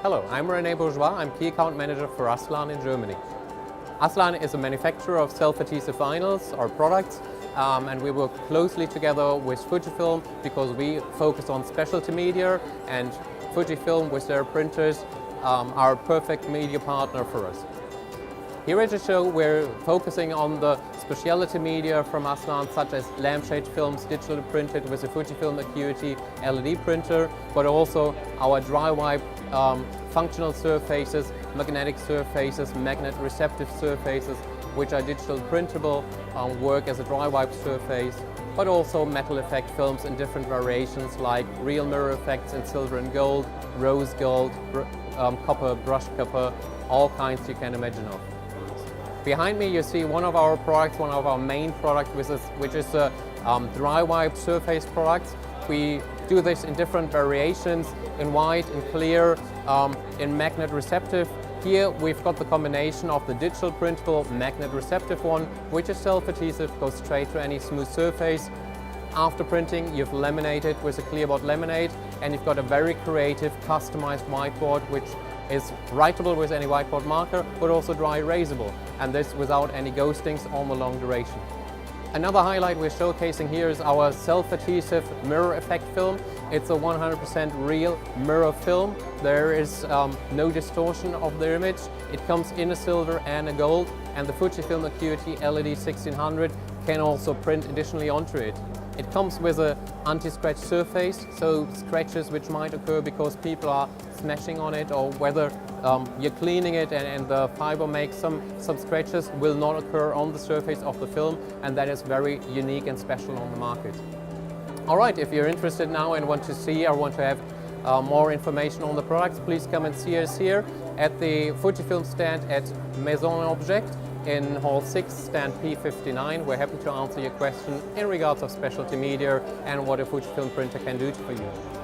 Hello, I'm René Bourgeois. I'm Key Account Manager for ASLAN in Germany. ASLAN is a manufacturer of self-adhesive vinyls or products, and we work closely together with Fujifilm because we focus on specialty media, and Fujifilm with their printers are a perfect media partner for us. Here at the show we're focusing on the specialty media from ASLAN, such as lampshade films digitally printed with a Fujifilm Acuity LED printer, but also our dry wipe functional surfaces, magnetic surfaces, magnet receptive surfaces, which are digital printable, work as a dry wipe surface, but also metal effect films in different variations like real mirror effects in silver and gold, rose gold, copper, brush copper, all kinds you can imagine of. Behind me you see one of our products, one of our main products, which is a dry wipe surface product. We do this in different variations, in white, in clear, in magnet receptive. Here we've got the combination of the digital printable magnet receptive one, which is self-adhesive, goes straight to any smooth surface. After printing, you've laminated with a ClearboardMatt laminate, and you've got a very creative, customized whiteboard, which is writable with any whiteboard marker, but also dry erasable, and this without any ghostings on the long duration. Another highlight we're showcasing here is our self-adhesive mirror effect film. It's a 100% real mirror film. There is no distortion of the image. It comes in a silver and a gold, and the Fujifilm Acuity LED 1600 can also print additionally onto it. It comes with an anti-scratch surface, so scratches which might occur because people are smashing on it, or whether you're cleaning it and the fiber makes some scratches, will not occur on the surface of the film, and that is very unique and special on the market. Alright, if you're interested now and want to see or want to have more information on the products, please come and see us here at the Fujifilm stand at Maison Objet in Hall 6, stand P59. We're happy to answer your question in regards of specialty media and what a Fujifilm printer can do for you.